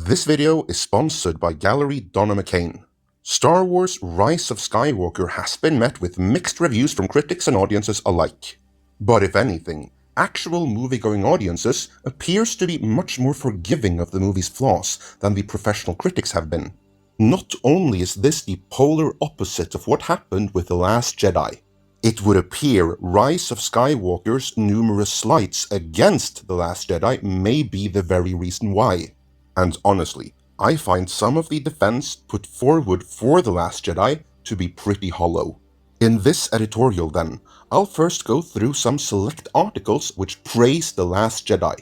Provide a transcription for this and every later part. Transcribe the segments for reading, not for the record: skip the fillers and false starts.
This video is sponsored by Gallery Donna McCain. Star Wars Rise of Skywalker has been met with mixed reviews from critics and audiences alike. But if anything, actual movie-going audiences appears to be much more forgiving of the movie's flaws than the professional critics have been. Not only is this the polar opposite of what happened with The Last Jedi, it would appear Rise of Skywalker's numerous slights against The Last Jedi may be the very reason why. And honestly, I find some of the defense put forward for The Last Jedi to be pretty hollow. In this editorial then, I'll first go through some select articles which praise The Last Jedi,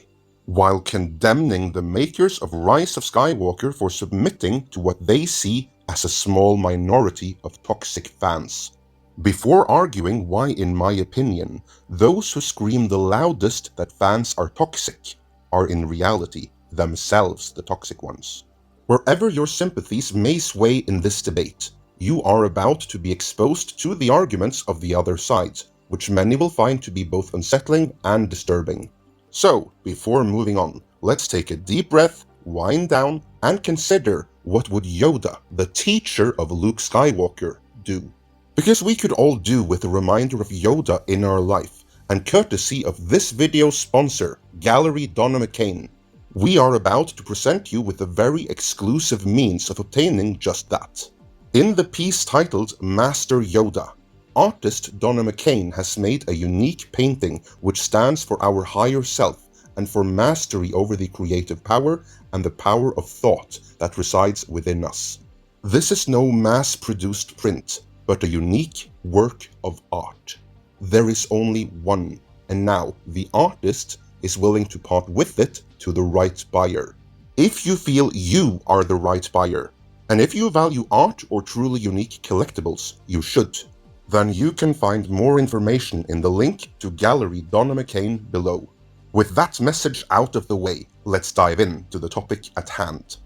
while condemning the makers of Rise of Skywalker for submitting to what they see as a small minority of toxic fans. Before arguing why, in my opinion, those who scream the loudest that fans are toxic are in reality themselves the toxic ones. Wherever your sympathies may sway in this debate, you are about to be exposed to the arguments of the other side, which many will find to be both unsettling and disturbing. So, before moving on, let's take a deep breath, wind down, and consider what would Yoda, the teacher of Luke Skywalker, do. Because we could all do with a reminder of Yoda in our life, and courtesy of this video's sponsor, Gallery Donna McCain, we are about to present you with a very exclusive means of obtaining just that. In the piece titled Master Yoda, artist Donna McCain has made a unique painting which stands for our higher self and for mastery over the creative power and the power of thought that resides within us. This is no mass-produced print, but a unique work of art. There is only one, and now the artist is willing to part with it to the right buyer. If you feel you are the right buyer, and if you value art or truly unique collectibles, you should, then you can find more information in the link to Gallery Donna McCain below. With that message out of the way, let's dive into the topic at hand.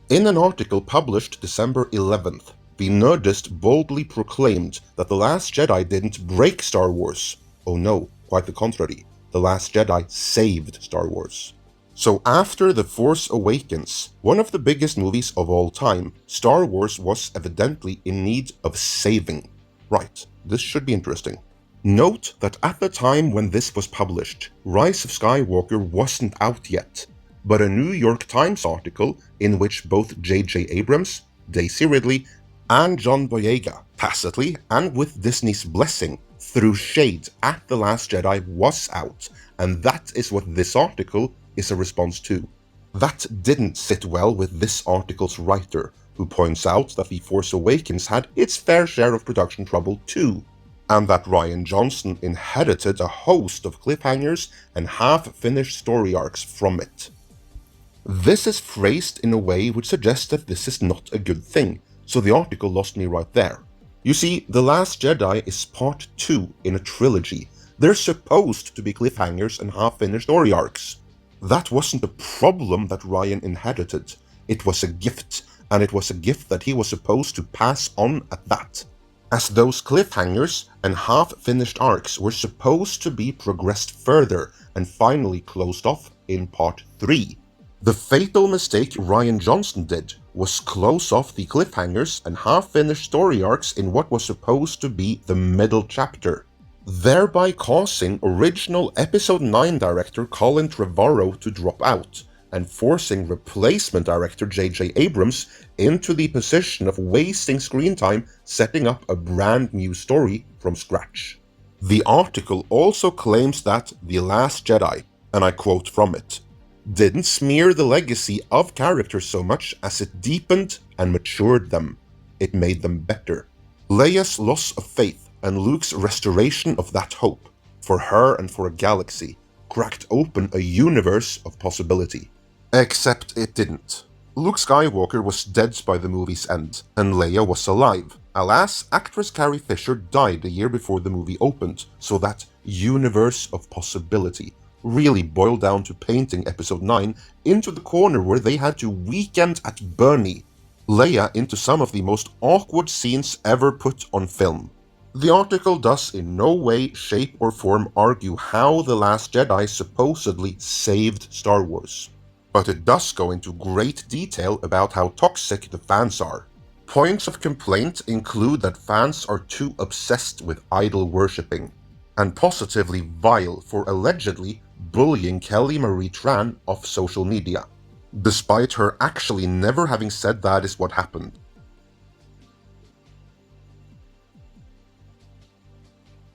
In an article published December 11th, the Nerdist boldly proclaimed that The Last Jedi didn't break Star Wars. Oh no, quite the contrary. The Last Jedi saved Star Wars. So after The Force Awakens, one of the biggest movies of all time, Star Wars was evidently in need of saving. Right, this should be interesting. Note that at the time when this was published, Rise of Skywalker wasn't out yet, but a New York Times article in which both J.J. Abrams, Daisy Ridley, and John Boyega, tacitly and with Disney's blessing, threw shade at The Last Jedi was out, and that is what this article is a response to. That didn't sit well with this article's writer, who points out that The Force Awakens had its fair share of production trouble too, and that Rian Johnson inherited a host of cliffhangers and half-finished story arcs from it. This is phrased in a way which suggests that this is not a good thing, so the article lost me right there. You see, The Last Jedi is part 2 in a trilogy. They're supposed to be cliffhangers and half-finished story arcs. That wasn't a problem that Rian inherited. It was a gift, and it was a gift that he was supposed to pass on at that. As those cliffhangers and half-finished arcs were supposed to be progressed further and finally closed off in part 3. The fatal mistake Rian Johnson did was close off the cliffhangers and half-finished story arcs in what was supposed to be the middle chapter, thereby causing original Episode 9 director Colin Trevorrow to drop out, and forcing replacement director J.J. Abrams into the position of wasting screen time setting up a brand new story from scratch. The article also claims that The Last Jedi, and I quote from it, didn't smear the legacy of characters so much as it deepened and matured them. It made them better. Leia's loss of faith and Luke's restoration of that hope, for her and for a galaxy, cracked open a universe of possibility. Except it didn't. Luke Skywalker was dead by the movie's end, and Leia was alive. Alas, actress Carrie Fisher died a year before the movie opened, so that universe of possibility really boiled down to painting Episode 9 into the corner where they had to Weekend at Bernie Leia into some of the most awkward scenes ever put on film. The article does in no way, shape or form argue how The Last Jedi supposedly saved Star Wars, but it does go into great detail about how toxic the fans are. Points of complaint include that fans are too obsessed with idol worshipping, and positively vile for allegedly bullying Kelly Marie Tran off social media, despite her actually never having said that is what happened.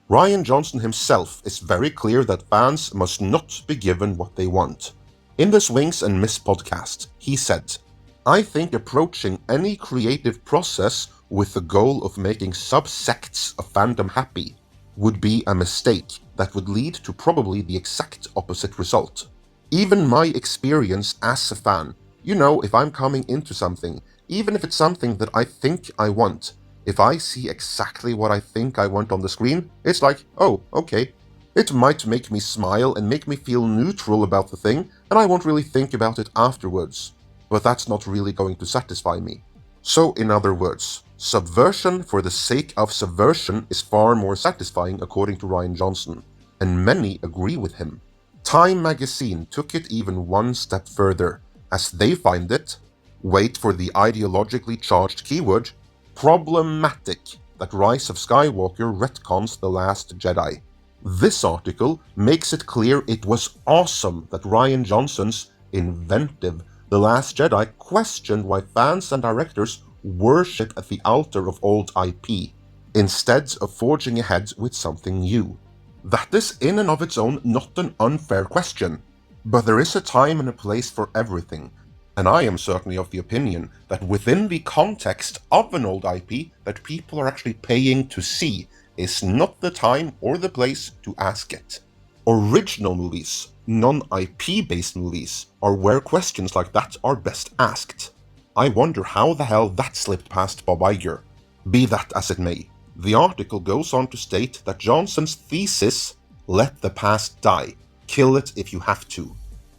Rian Johnson himself is very clear that fans must not be given what they want. In the Swings and Miss podcast, he said, "I think approaching any creative process with the goal of making subsects of fandom happy would be a mistake that would lead to probably the exact opposite result. Even my experience as a fan, if I'm coming into something, even if it's something that I think I want, if I see exactly what I think I want on the screen, it's like, oh, okay. It might make me smile and make me feel neutral about the thing, and I won't really think about it afterwards. But that's not really going to satisfy me." So, in other words, subversion for the sake of subversion is far more satisfying according to Rian Johnson, and many agree with him. Time magazine took it even one step further, as they find it, wait for the ideologically charged keyword, problematic that Rise of Skywalker retcons The Last Jedi. This article makes it clear it was awesome that Rian Johnson's inventive The Last Jedi questioned why fans and directors worship at the altar of old IP, instead of forging ahead with something new. That is in and of its own not an unfair question, but there is a time and a place for everything, and I am certainly of the opinion that within the context of an old IP that people are actually paying to see is not the time or the place to ask it. Original movies, non-IP based movies, are where questions like that are best asked. I wonder how the hell that slipped past Bob Iger. Be that as it may, the article goes on to state that Johnson's thesis, "Let the past die, kill it if you have to,"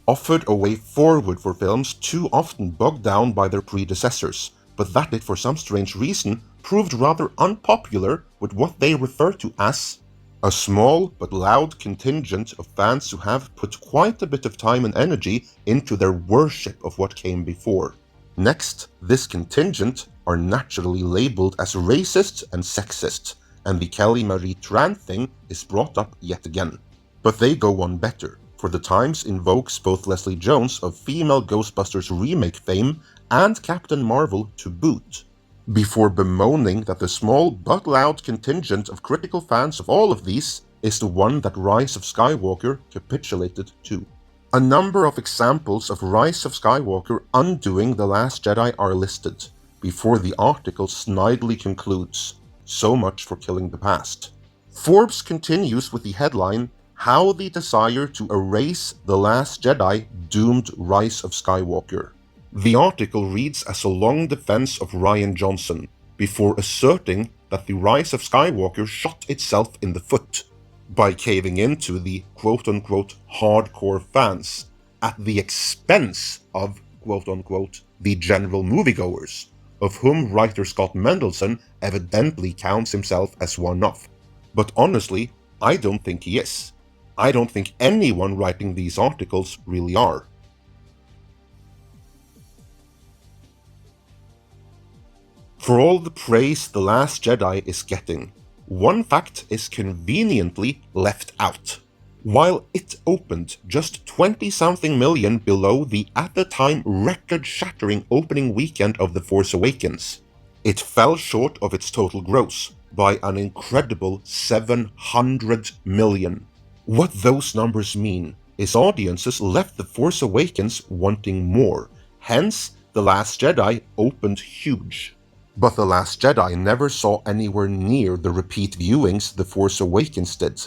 offered a way forward for films too often bogged down by their predecessors, but that it for some strange reason proved rather unpopular with what they refer to as a small but loud contingent of fans who have put quite a bit of time and energy into their worship of what came before. Next, this contingent are naturally labeled as racist and sexist, and the Kelly Marie Tran thing is brought up yet again. But they go one better, for the Times invokes both Leslie Jones of female Ghostbusters remake fame and Captain Marvel to boot, before bemoaning that the small but loud contingent of critical fans of all of these is the one that Rise of Skywalker capitulated to. A number of examples of Rise of Skywalker undoing The Last Jedi are listed, before the article snidely concludes, "So much for killing the past." Forbes continues with the headline, "How the desire to erase The Last Jedi doomed Rise of Skywalker." The article reads as a long defense of Rian Johnson, before asserting that the Rise of Skywalker shot itself in the foot by caving into the quote-unquote hardcore fans at the expense of quote-unquote the general moviegoers, of whom writer Scott Mendelson evidently counts himself as one of. But honestly, I don't think he is. I don't think anyone writing these articles really are. For all the praise The Last Jedi is getting, one fact is conveniently left out. While it opened just 20-something million below the at the time record-shattering opening weekend of The Force Awakens, it fell short of its total gross by an incredible 700 million. What those numbers mean is audiences left The Force Awakens wanting more, hence The Last Jedi opened huge. But The Last Jedi never saw anywhere near the repeat viewings The Force Awakens did.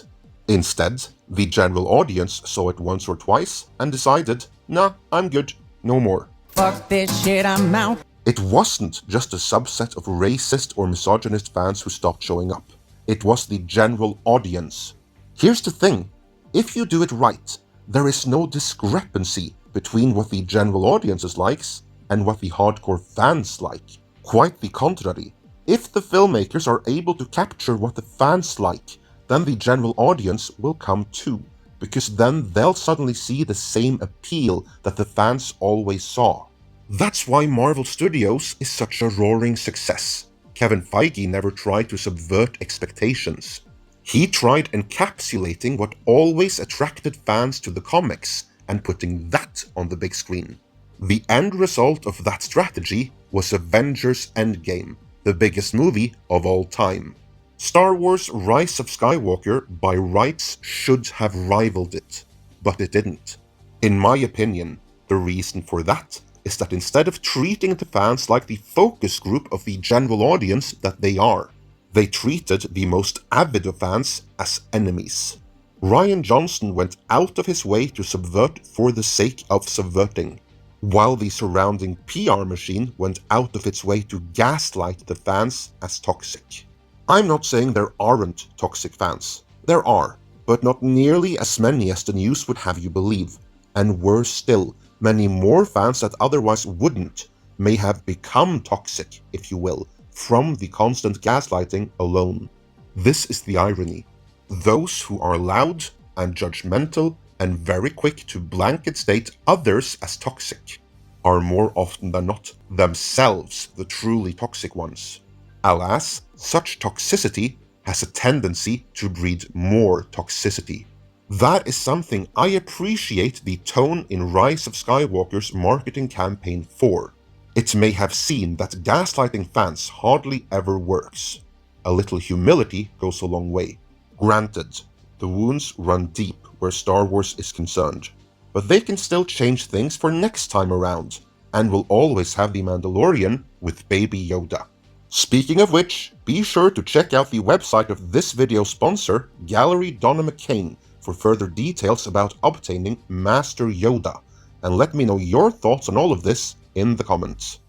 Instead, the general audience saw it once or twice and decided, nah, I'm good, no more. Fuck this shit, I'm out. It wasn't just a subset of racist or misogynist fans who stopped showing up. It was the general audience. Here's the thing, if you do it right, there is no discrepancy between what the general audience likes and what the hardcore fans like. Quite the contrary. If the filmmakers are able to capture what the fans like, then the general audience will come too, because then they'll suddenly see the same appeal that the fans always saw. That's why Marvel Studios is such a roaring success. Kevin Feige never tried to subvert expectations. He tried encapsulating what always attracted fans to the comics and putting that on the big screen. The end result of that strategy was Avengers Endgame, the biggest movie of all time. Star Wars Rise of Skywalker by rights should have rivaled it, but it didn't. In my opinion, the reason for that is that instead of treating the fans like the focus group of the general audience that they are, they treated the most avid of fans as enemies. Rian Johnson went out of his way to subvert for the sake of subverting, while the surrounding PR machine went out of its way to gaslight the fans as toxic. I'm not saying there aren't toxic fans. There are, but not nearly as many as the news would have you believe. And worse still, many more fans that otherwise wouldn't may have become toxic, if you will, from the constant gaslighting alone. This is the irony. Those who are loud and judgmental and very quick to blanket state others as toxic are more often than not themselves the truly toxic ones. Alas, such toxicity has a tendency to breed more toxicity. That is something I appreciate the tone in Rise of Skywalker's marketing campaign for. It may have seen that gaslighting fans hardly ever works. A little humility goes a long way. Granted, the wounds run deep where Star Wars is concerned, but they can still change things for next time around, and will always have the Mandalorian with Baby Yoda. Speaking of which, be sure to check out the website of this video's sponsor, Gallery Donna McCain, for further details about obtaining Master Yoda, and let me know your thoughts on all of this in the comments.